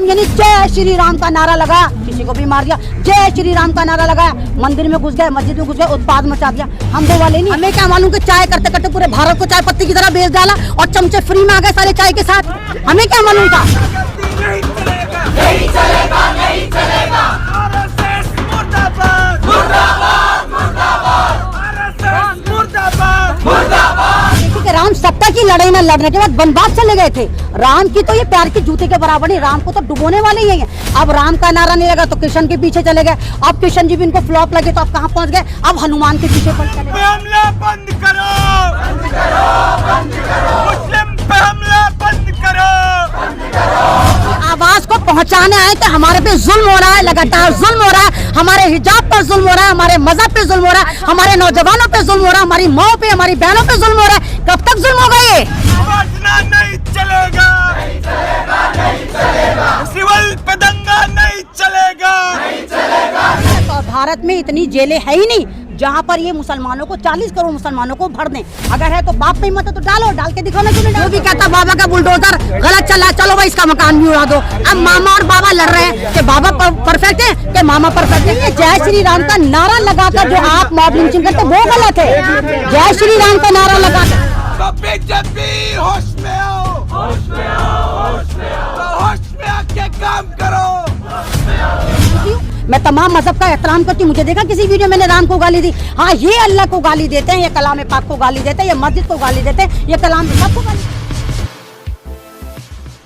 यानी जय श्री राम का नारा लगाया, किसी को भी मार दिया, जय श्री राम का नारा लगाया, मंदिर में घुस गए, मस्जिद में घुस गए, उत्पाद मचा दिया। हम वो वाले नहीं। हमें क्या मालूम कि चाय करते करते पूरे भारत को चाय पत्ती की तरह बेच डाला और चमचे फ्री में आ गए सारे चाय के साथ। हमें क्या मालूम था। नहीं चलेगा, नहीं चलेगा, नहीं चलेगा। आरएसएस मुर्दाबाद, मुर्दाबाद, मुर्दाबाद। आरएसएस मुर्दाबाद, मुर्दाबाद। देखिए कि राम सत्ता की लड़ाई में लड़ने के बाद वनवास चले गए थे। राम की तो ये प्यार के जूते के बराबर नहीं, राम को तो डुबोने वाले ही हैं। अब राम का नारा नहीं लगा तो कृष्ण के पीछे चले गए। अब कृष्ण जी भी इनको फ्लॉप लगे तो अब कहाँ पहुँच गए, अब हनुमान के पीछे पड़ चले गए। हमला बंद करो, बंद करो, बंद करो। मुस्लिम पे हमला बंद करो, बंद करो। आवाज को पहुंचाने आए कि हमारे पे जुल्म हो रहा है, लगातार जुल्म हो रहा है, हमारे हिजाब पर जुल्म हो रहा है, हमारे मजहब पे जुल्म हो रहा है, हमारे नौजवानों पे जुल्म हो रहा है, हमारी माओ पे, हमारी बहनों पे जुल्म हो रहा है। कब तक जुल्म होगा ये? समझना नहीं चलेगा, नहीं चलेगा, नहीं चलेगा। सिविल पे दंगा नहीं चलेगा, नहीं चलेगा। तो भारत में इतनी जेलें है ही नहीं जहाँ पर ये मुसलमानों को 40 करोड़ मुसलमानों को भर दें। अगर है तो बाप नहीं मत तो डालो, डाल के दिखाओ ना। जो भी कहता बाबा का बुलडोजर गलत चला, चलो भाई इसका मकान भी उड़ा दो। अब मामा और बाबा लड़ रहे हैं कि बाबा परफेक्ट है कि मामा परफेक्ट है। जय श्री राम का नारा लगाकर जो आप मॉब लिंचिंग करते वो गलत है। जय श्री राम का नारा लगाकर तो बीजेपी होश में आओ, होश में आओ, होश में आओ। तो होश में आके काम करो। मैं तमाम मजहब का एहतराम करती हूँ। मुझे देखा किसी वीडियो मैंने राम को गाली दी। हाँ, ये अल्लाह को गाली देते हैं, ये कलाम पाक को गाली देते हैं, ये मस्जिद को गाली देते हैं, ये कलाम सबको गाली।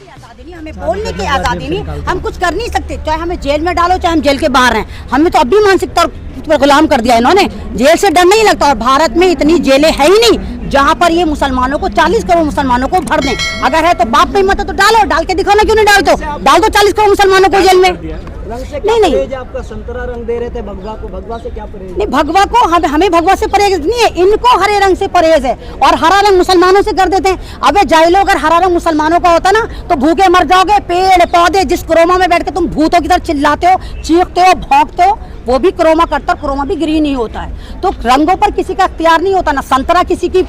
आजादी नहीं, हमें बोलने की आजादी नहीं, हम कुछ कर नहीं सकते। चाहे हमें जेल में डालो, चाहे हम जेल के बाहर हैं, हमें तो अब भी मानसिकता पर गुलाम कर दिया इन्होंने। जेल से डर नहीं लगता। और भारत में इतनी जेलें है ही नहीं जहाँ पर ये मुसलमानों को 40 करोड़ मुसलमानों को भर दें। अगर है तो बाप नहीं मत तो डालो, डाल के दिखाओ ना। क्यों नहीं डाल दो 40 करोड़ मुसलमानों को जेल में। नहीं, आपका संतरा रंग दे रहे थे भगवा को, भगवा से क्या परहेज? नहीं, भगवा को हमें भगवा से परहेज नहीं है, इनको हरे रंग से परहेज है। और हरा रंग मुसलमानों से कर देते हैं। अबे जाहिलो, अगर हरा रंग मुसलमानों का होता ना तो भूखे मर जाओगे। पेड़ पौधे जिस क्रोमा में बैठ के तुम भूतों की तरह चिल्लाते हो, चीखते हो, भौंकते हो, वो भी क्रोमा करता, क्रोमा भी ग्रीन ही होता है। तो रंगों पर किसी का अख्तियार नहीं होता। ना संतरा किसी की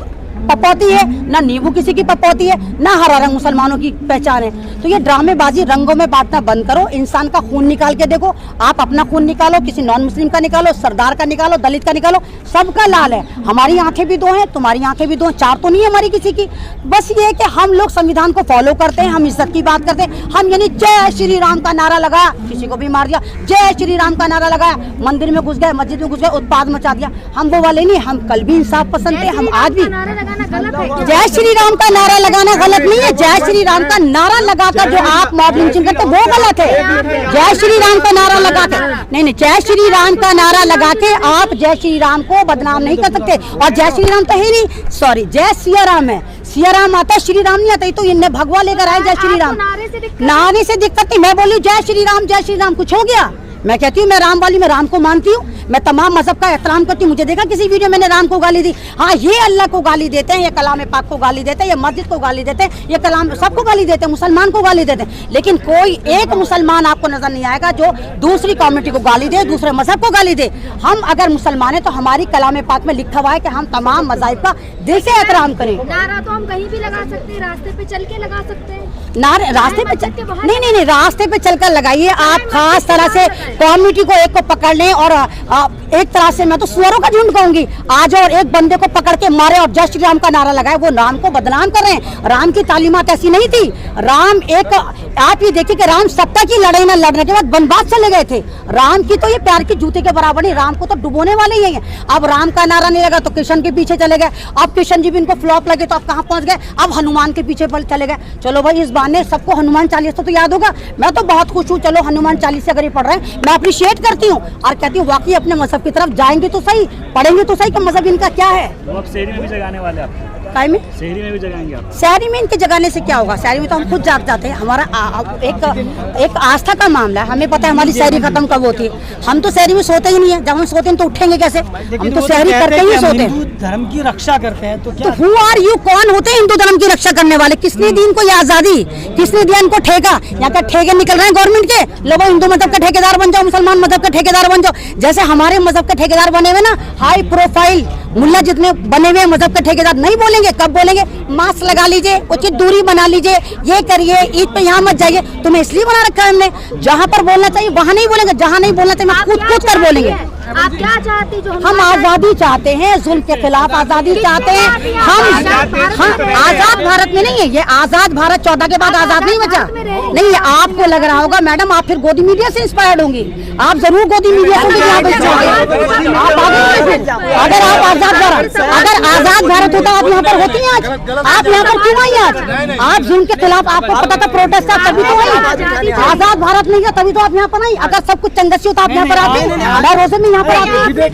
पपौती है, ना नींबू किसी की पपौती है, ना हरा रंग मुसलमानों की पहचान है। तो ये ड्रामेबाजी रंगों में बांटना बंद करो। इंसान का खून निकाल के देखो। आप अपना खून निकालो, किसी नॉन मुस्लिम का निकालो, सरदार का निकालो, दलित का निकालो, सबका लाल है। हमारी आंखें भी दो हैं, तुम्हारी आंखें भी दो हैं, चार तो नहीं है हमारी किसी की। बस ये है कि हम लोग संविधान को फॉलो करते हैं, हम इज्जत की बात करते हैं। हम यानी जय श्री राम का नारा लगाया, किसी को भी मार दिया, जय श्री राम का नारा लगाया, मंदिर में घुस गए, मस्जिद में घुस गए, उत्पाद मचा दिया। हम वो वाले नहीं। हम कल भी इंसाफ पसंद थे, हम आज भी। जय श्री राम का नारा लगाना गलत नहीं है। जय श्री राम का नारा लगाकर जो आप मॉब लिंचिंग करते वो गलत है। जय श्री राम का नारा लगाकर नहीं, जय श्री राम का नारा लगा के आप जय श्री राम को बदनाम नहीं कर सकते। और जय श्री राम तो ही नहीं, सॉरी, जय सिया राम है। सिया राम आता, श्री राम नहीं आता। तो इन्हें भगवा लेकर आए जय श्री राम। नारे से दिक्कत नहीं। मैं बोली जय श्री राम, कुछ हो गया? मैं कहती हूँ मैं राम वाली, मैं राम को मानती हूँ, मैं तमाम मजहब का एहतराम करती हूँ। मुझे देखा किसी वीडियो मैंने राम को गाली दी। हाँ, ये अल्लाह को गाली देते हैं, ये कलाम पाक को गाली देते हैं, ये मस्जिद को गाली देते हैं, ये कलाम सबको गाली देते हैं, मुसलमान को गाली देते हैं। लेकिन कोई एक मुसलमान आपको नजर नहीं आएगा जो दूसरी कम्युनिटी को गाली दे, दूसरे मजहब को गाली दे। हम अगर मुसलमान है तो हमारी कलाम पाक में लिखा हुआ है कि हम तमाम मज़ाहिब का दिल से एहतराम करें। नारा तो हम कहीं भी लगा सकते हैं, रास्ते पे चल के लगा सकते हैं। नारे रास्ते पे नहीं, रास्ते पे चलकर लगाइए। आप खास तरह से कम्युनिटी को एक को पकड़ लें और एक तरह से मैं तो सुअरों का झुंड कहूंगी, आज और एक बंदे को पकड़ के मारे और जय श्री राम का नारा लगाए, वो राम को बदनाम कर रहे हैं। राम की तालीमात ऐसी नहीं थी। राम एक, आप ये देखिए कि राम सत्ता की लड़ाई में लड़ने के बाद वनवास चले गए थे। राम की तो ये प्यार के जूते के बराबर नहीं, राम को तो डुबोने वाले ही हैं। अब राम का नारा नहीं लगा तो कृष्ण के पीछे चले गए। अब कृष्ण जी भी इनको फ्लॉप लगे तो अब कहाँ पहुंच गए, अब हनुमान के पीछे चले गए। चलो भाई, इस बहाने सबको हनुमान चालीसा तो याद होगा। मैं तो बहुत खुश हूँ, चलो हनुमान चालीसा अगर ये पढ़ रहे हैं, मैं अप्रिशिएट करती हूँ और कहती हूँ वाकई अपने मजहब की तरफ जाएंगे तो सही, पढ़ेंगे तो सही कि मजहब इनका क्या है। तो अब शहरी में भी जगाने वाले आप? काय में? शहरी में भी जगाएंगे आप? शहरी में इनके जगाने से क्या होगा? शहरी में तो हम खुद जाते हैं। हमारा एक आस्था का मामला है। हमें पता है हमारी शहरी खत्म कब होती है। हम तो शहरी में सोते ही नहीं है। जब हम सोते हैं तो उठेंगे कैसे? हम तो शहरी करके ही सोते हैं। धर्म की रक्षा करते हैं तो क्या? Who are you? कौन होते हैं हिंदू धर्म की रक्षा करने वाले? किसने दी इनको ये आजादी? किसने दिया इनको ठेका? यहाँ का ठेके निकल रहे हैं गवर्नमेंट के। लोगों, हिंदू मजहब का ठेकेदार बन जाओ, मुसलमान मजहब का ठेकेदार बन जाओ। जैसे हमारे मजहब के ठेकेदार बने हुए ना, हाई प्रोफाइल मुल्ला जितने बने हुए मजहब के ठेकेदार नहीं बोलेंगे, कब बोलेंगे? मास्क लगा लीजिए, उचित दूरी बना लीजिए, ये करिए, ईद पे यहाँ मत जाइए। तुम्हें इसलिए बना रखा है हमने, जहाँ पर बोलना चाहिए वहाँ नहीं बोलेंगे, जहाँ नहीं बोलना चाहिए हम कूद कर बोलेंगे। आप क्या चाहती जो हम आजादी चाहते हैं, जुल्म के खिलाफ आजादी चाहते हैं हम आजाद भारत में नहीं है ये, आजाद भारत 14 के बाद आजाद नहीं बचा। नहीं, आपको लग रहा होगा मैडम आप फिर गोदी मीडिया से इंस्पायर्ड होंगी, आप जरूर गोदी मीडिया से अगर आप आजाद भारत होता आप यहाँ पर होती हैं आज? आप यहाँ पर क्यों आई आज? आप जुल्म के खिलाफ आपको पता था प्रोटेस्ट था तभी तो आई। आजाद भारत नहीं है तभी तो आप यहाँ पर आई। अगर सब कुछ चंगसी होता आप यहाँ पर आते, रोजे में यहाँ पर आते।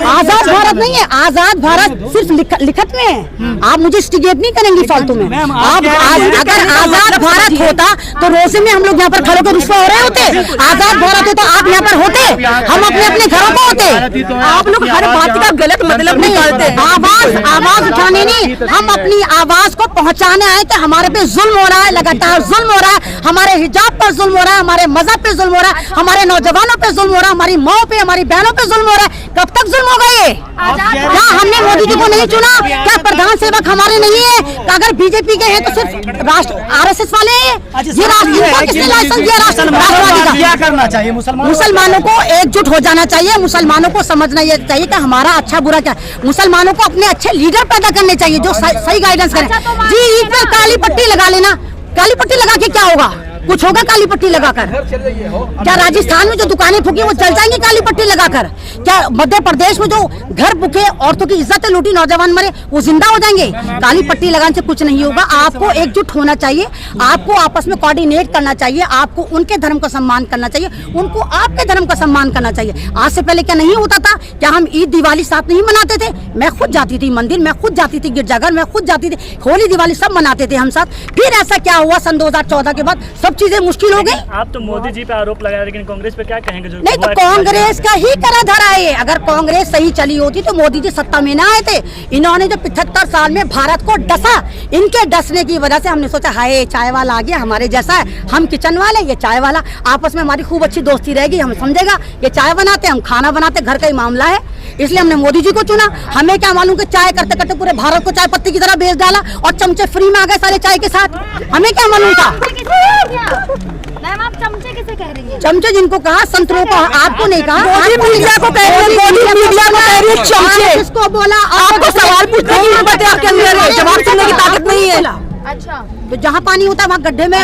आजाद भारत नहीं है, आजाद भारत सिर्फ लिखत में है। आप मुझे स्टिगेट नहीं करेंगी फालतू में। आप अगर आजाद भारत होता तो रोजे में हम लोग यहाँ पर खड़े होकर रुस्वा हो रहे होते। आजाद भारत होता आप यहाँ पर होते, हम अपने अपने घरों को होते। आप लोग हर बात का गलत मतलब नहीं करते। आवाज उठाने नहीं, हम अपनी आवाज को पहुँचाने आए कि हमारे पे जुल्म हो रहा है, लगातार जुल्म हो रहा है, हमारे हिजाब पर जुल्म हो रहा है, हमारे मजहब पे जुल्म हो रहा है, हमारे नौजवानों पे जुल्म हो रहा है, हमारी माओ पे, हमारी बहनों पे जुल्म हो रहा है। कब तक जुल्म होगा ये? क्या हमने मोदी जी को नहीं चुना? क्या प्रधान सेवक हमारे नहीं है? अगर बीजेपी के हैं तो सिर्फ राष्ट्र RSS वाले हैं? ये राष्ट्र किसने लाइसेंस दिया? राष्ट्रवादी का। क्या करना चाहिए मुसलमानों को एकजुट हो जाना चाहिए। मुसलमानों को समझना ये चाहिए कि हमारा अच्छा बुरा क्या। मुसलमानों को अपने अच्छे लीडर पैदा करने चाहिए जो सही गाइडेंस करें। जी ईद पर काली पट्टी लगा लेना, काली पट्टी लगा के क्या होगा? कुछ होगा काली पट्टी लगाकर? क्या राजस्थान में जो दुकानें फूकी वो चल जाएंगी काली पट्टी लगाकर? क्या मध्य प्रदेश में जो घर बुके, औरतों की इज्जत लूटी, नौजवान मरे, वो जिंदा हो जाएंगे? काली पट्टी लगाने से कुछ नहीं होगा। आपको एकजुट होना चाहिए, आपको आपस में कोऑर्डिनेट करना चाहिए, आपको उनके धर्म का सम्मान करना चाहिए, उनको आपके धर्म का सम्मान करना चाहिए। आज से पहले क्या नहीं होता था? क्या हम ईद दिवाली साथ नहीं मनाते थे? मैं खुद जाती थी मंदिर, मैं खुद जाती थी गिरजाघर, मैं खुद जाती थी, होली दिवाली सब मनाते थे हम साथ। फिर ऐसा क्या हुआ सन 2014 के बाद सब चीजें मुश्किल हो गई। आप तो मोदी जी पे आरोप लगाए, लेकिन कांग्रेस पे क्या कहेंगे? जो नहीं तो कांग्रेस का ही करा धरा है। अगर कांग्रेस सही चली होती तो मोदी जी सत्ता में ना आए थे। इन्होंने जो 75 साल में भारत को डसा, इनके डसने की वजह से हमने सोचा हाय चाय वाला आ गया हमारे जैसा है, हम किचन वाले, ये चाय वाला, आपस में हमारी खूब अच्छी दोस्ती रहेगी, हम समझेगा ये चाय बनाते, हम खाना बनाते, घर का ही मामला है, इसलिए हमने मोदी जी को चुना। हमें क्या मालूम कि चाय करते करते पूरे भारत को चाय पत्ती की तरह बेच डाला और चमचे फ्री में आ गए सारे चाय के साथ। हमें क्या मालूम था? मैम आप चमचे किसे कह रही हैं? चमचे जिनको कहा संतरों को, आपको नहीं कहा। मीडिया को कह रही है, मीडिया को कह रही है चमचे। किसको बोला? आपको सवाल पूछने की नौबत है, आपके अंदर जवाब सुनने की ताकत नहीं है। अच्छा तो जहाँ पानी होता है वहाँ गड्ढे में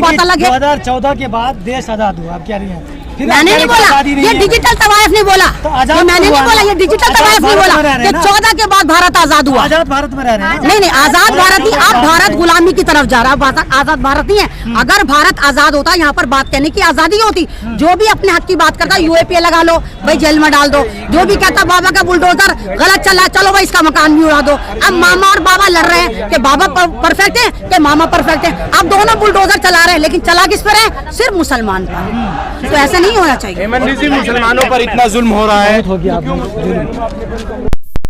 बात लगे। 2014 के बाद देश आजाद हुआ, आप कह रही हैं? मैंने नहीं बोला, ये डिजिटल तवायफ नहीं बोला, ये मैंने नहीं बोला, ये डिजिटल तवायफ नहीं बोला कि 14 के बाद भारत आजाद हुआ। आजाद भारत में रह रहे हैं। नहीं, आजाद भारत ही, आप भारत गुलामी की तरफ जा रहा है, आजाद भारत नहीं है। अगर भारत आजाद होता, यहाँ पर बात करने की आजादी होती, जो भी अपने हक की बात करता UAPA लगा लो भाई, जेल में डाल दो। जो भी कहता बाबा का बुलडोजर गलत चला, चलो भाई इसका मकान भी उड़ा दो। अब मामा और बाबा लड़ रहे हैं कि बाबा परफेक्ट है कि मामा परफेक्ट है। अब दोनों बुलडोजर चला रहे हैं, लेकिन चला किस पर है? सिर्फ मुसलमान पर। तो ऐसा नहीं होना चाहिए। मुसलमानों पर इतना जुल्म हो रहा है। हो गया।